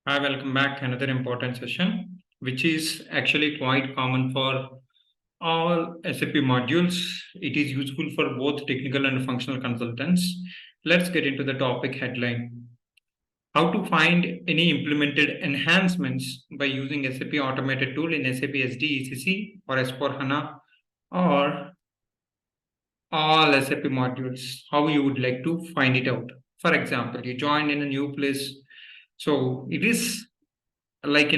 Hi, welcome back. Another important session, which is actually quite common for all SAP modules. It is useful for both technical and functional consultants. Let's get into the topic headline. How to find any implemented enhancements by using SAP automated tool in SAP SD ECC or S4 HANA or all SAP modules. How you would like to find it out. For example, you join in a new place. So it is like,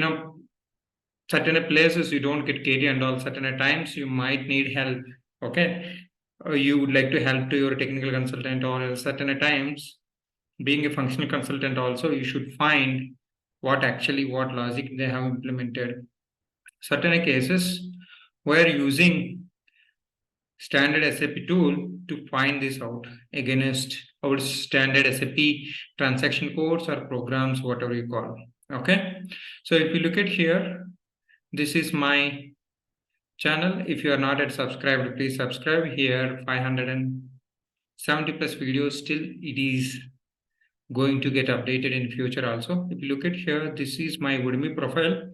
certain places you don't get KD and all. Certain times you might need help. Okay. You would like to help to your technical consultant, or certain times being a functional consultant also, you should find what logic they have implemented. Certain cases we're using standard SAP tool to find this out against our standard SAP transaction codes or programs, whatever you call. Okay. So if you look at here, this is my channel. If you are not yet subscribed, please subscribe. Here 570 plus videos, still it is going to get updated in future also. If you look at here, this is my Udemy profile.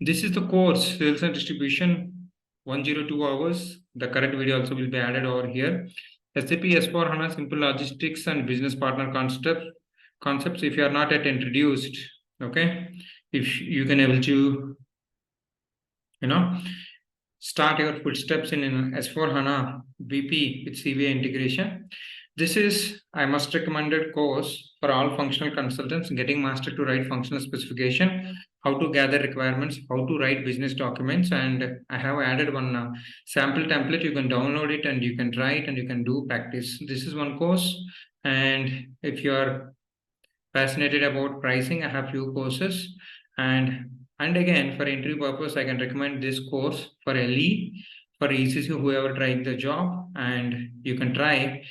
This is the course sales and distribution 102 hours. The current video also will be added over here. SAP S4 HANA Simple Logistics and Business Partner concepts. If you are not yet introduced, okay, if you can able to start your footsteps in S4 HANA BP with CVA integration. This is I must recommended course for all functional consultants, getting mastered to write functional specification, how to gather requirements, how to write business documents, and I have added one sample template. You can download it and you can try it and you can do practice. This is one course, and if you are passionate about pricing, I have few courses, and again, for entry purpose, I can recommend this course for LE, for ECC, whoever trying the job, and you can try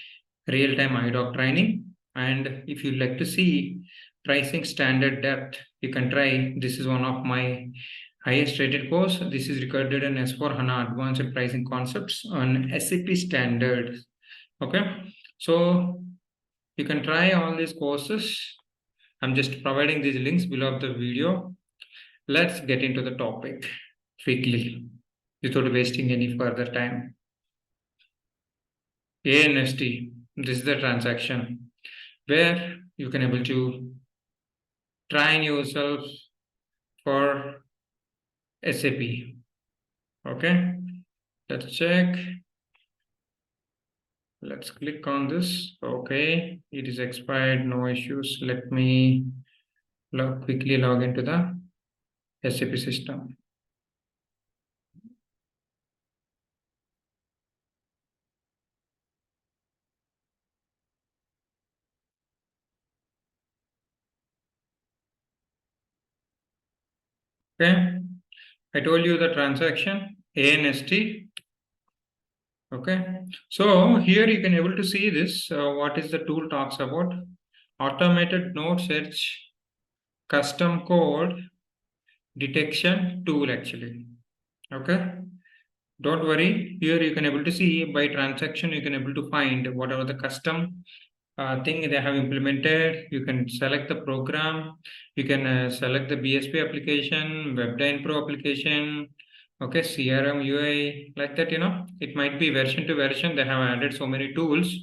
real-time idoc training. And if you like to see pricing standard depth, you can try. This is one of my highest rated course. This is recorded in S4 HANA Advanced Pricing Concepts on SAP Standards. Okay, so you can try all these courses. I'm just providing these links below the video. Let's get into the topic quickly without wasting any further time. ANST, this is the transaction where you can able to train yourself for SAP. Okay, let's check. Let's click on this. Okay, it is expired, no issues. Let me quickly log into the SAP system. Okay, I told you the transaction ANST. Okay, so here you can able to see this. What is the tool talks about? Automated node search, custom code detection tool actually. Okay, don't worry. Here you can able to see by transaction you can able to find whatever the custom thing they have implemented. You can select the program. You can select the BSP application, WebDyn Pro application. Okay, CRM UI, like that, it might be version to version. They have added so many tools.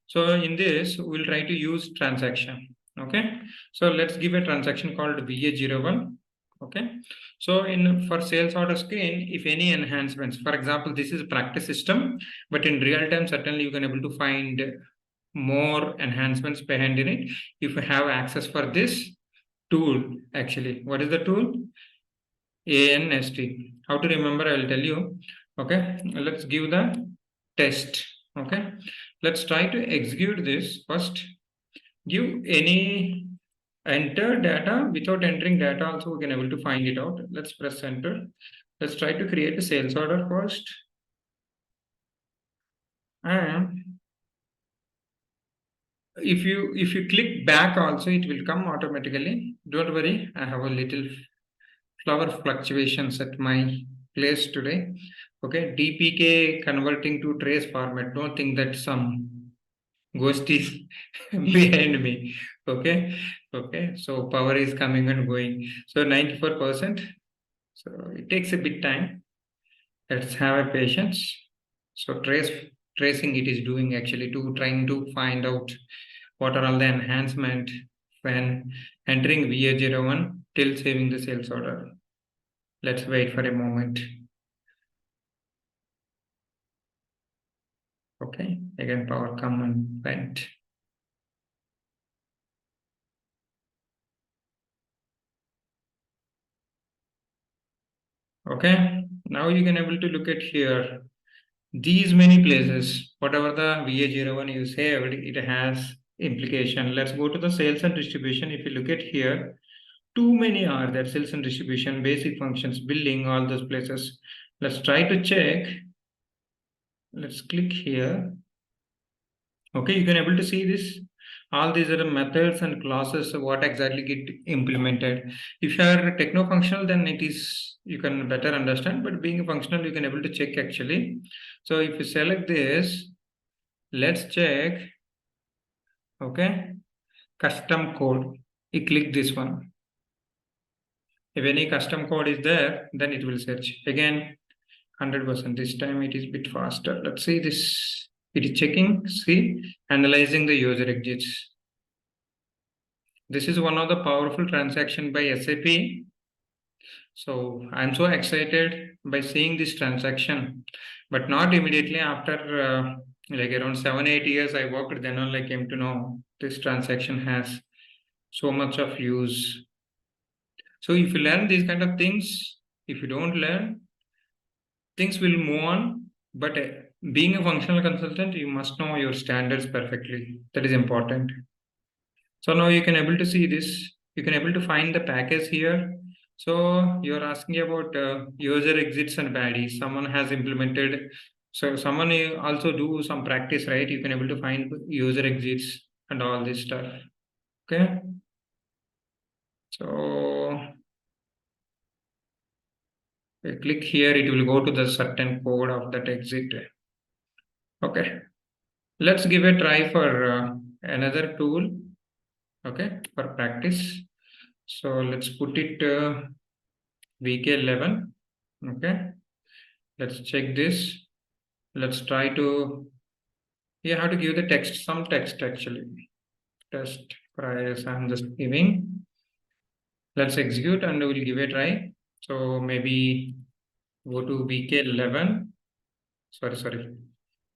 So in this, we'll try to use transaction. Okay, so let's give a transaction called VA01. Okay, so for sales order screen, if any enhancements, for example, this is a practice system, but in real time, certainly you can able to find more enhancements behind in it if you have access for this tool. Actually, what is the tool? ANST. How to remember? I will tell you. Okay, let's give the test. Okay, let's try to execute this first. Give any enter data. Without entering data also we can able to find it out. Let's press enter. Let's try to create a sales order first, and if you click back also it will come automatically. Don't worry, I have a little flower fluctuations at my place today. Okay, DPK converting to trace format. Don't think that some ghost is behind me. Okay, okay. So power is coming and going. So 94%. So it takes a bit time. Let's have a patience. So tracing it is doing actually to trying to find out what are all the enhancement when entering VA01 till saving the sales order. Let's wait for a moment. Okay, again power come and went. Okay, now you can able to look at here. These many places, whatever the VA01 you saved, it has implication. Let's go to the sales and distribution. If you look at here, too many are there. Sales and distribution, basic functions, billing, all those places. Let's try to check. Let's click here. Okay, you can able to see this. All these are the methods and clauses, what exactly get implemented. If you are techno-functional, then it is, you can better understand, but being functional, you can able to check actually. So if you select this, let's check, okay, custom code. You click this one. If any custom code is there, then it will search. Again, 100%. This time it is a bit faster. Let's see this. It is checking, see, analyzing the user exits. This is one of the powerful transaction by SAP. So I'm so excited by seeing this transaction, but not immediately after like around 7-8 years I worked, then only I came to know this transaction has so much of use. So if you learn these kind of things, if you don't learn, things will move on. But being a functional consultant, you must know your standards perfectly. That is important. So now you can able to see this. You can able to find the package here. So you're asking about user exits and baddies. Someone has implemented. So someone also do some practice, right? You can able to find user exits and all this stuff. Okay. So click here. It will go to the certain code of that exit. Okay. Let's give a try for another tool. Okay, for practice. So let's put it VK11. Okay, let's check this. Let's try to, you have to give the text, some text actually. Test price, I'm just giving. Let's execute and we'll give a try. So maybe go to VK11. Sorry.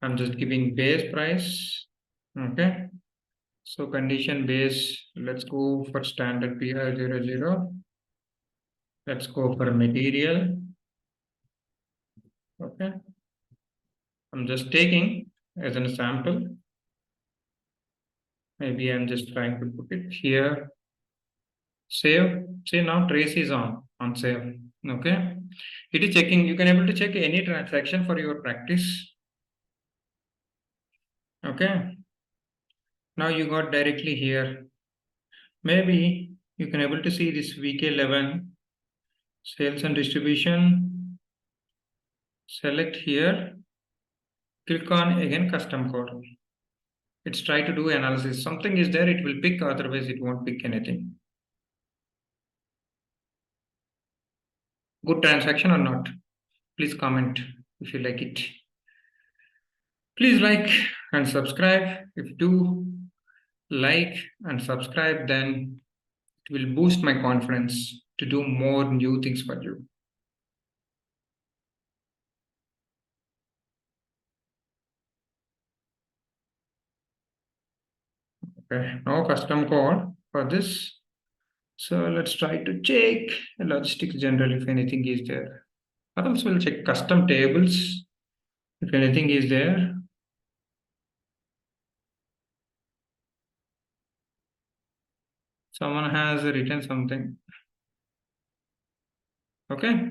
I'm just giving base price. Okay. So condition base, let's go for standard PR00. Let's go for material. Okay. I'm just taking as an sample. Maybe I'm just trying to put it here. Save. See now trace is on save. Okay. It is checking. You can able to check any transaction for your practice. Okay. Now you got directly here. Maybe you can able to see this VK11 sales and distribution. Select here. Click on again custom code. It's try to do analysis. Something is there, it will pick, otherwise it won't pick anything. Good transaction or not? Please comment if you like it. Please like and subscribe. If you do like and subscribe, then it will boost my confidence to do more new things for you. Okay, no custom code for this. So let's try to check logistics general if anything is there. Or else we'll check custom tables if anything is there. Someone has written something. Okay.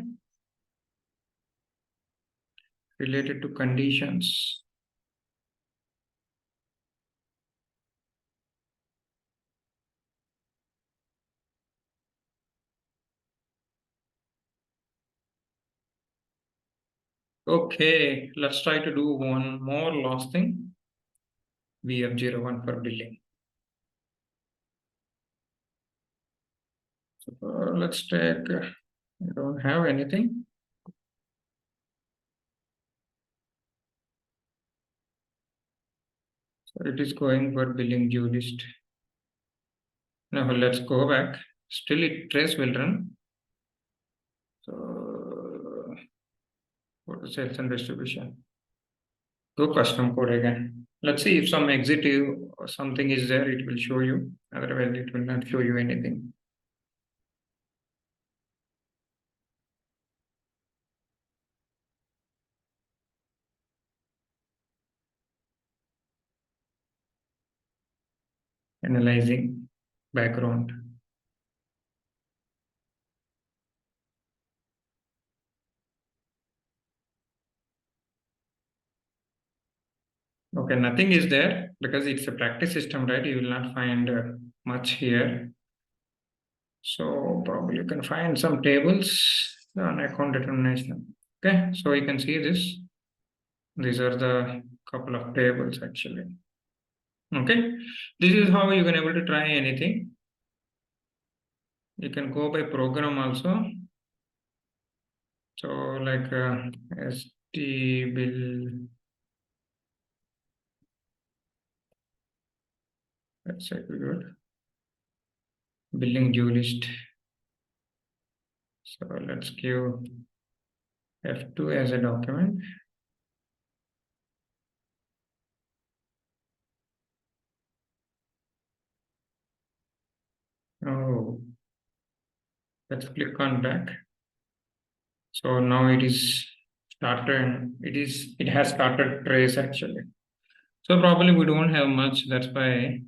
Related to conditions. Okay, let's try to do one more last thing. VF01 for billing. Let's take, I don't have anything. So it is going for billing due list. Now let's go back. Still it trace will run. So go to sales and distribution. Go custom code again. Let's see if some exitive or something is there, it will show you. Otherwise, it will not show you anything. Analyzing background. Okay, nothing is there because it's a practice system, right? You will not find much here. So probably you can find some tables on account determination. Okay, so you can see this. These are the couple of tables actually. Okay, this is how you can able to try anything. You can go by program also. So like SD bill, that's a good billing due list. So let's give F2 as a document. Oh, let's click on back. So now it is started. It has started trace actually. So probably we don't have much. That's why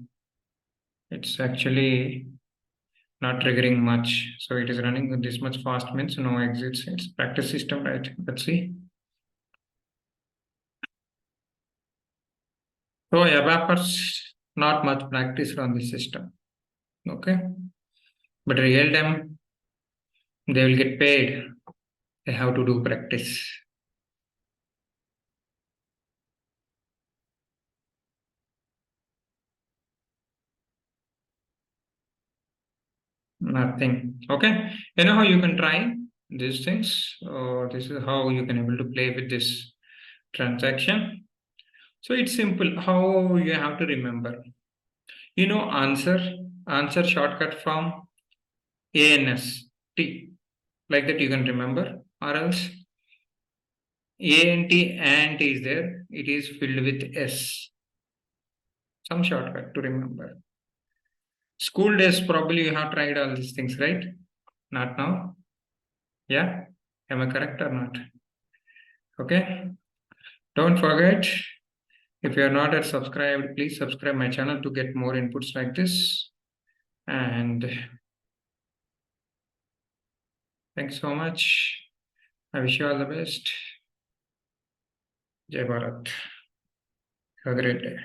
it's actually not triggering much. So it is running with this much fast means no exits. It's practice system, right? Let's see. So abapers not much practice on this system. Okay. But real time they will get paid. They have to do practice. Nothing. Okay. You know how you can try these things? Or this is how you can able to play with this transaction. So it's simple. How you have to remember. You know answer shortcut from ANS T. Like that you can remember. Or else ANT is there. It is filled with S. Some shortcut to remember. School days probably you have tried all these things, right? Not now. Yeah. Am I correct or not? Okay. Don't forget, if you are not yet subscribed, please subscribe my channel to get more inputs like this. And thanks so much. I wish you all the best. Jai Bharat. Have a great day.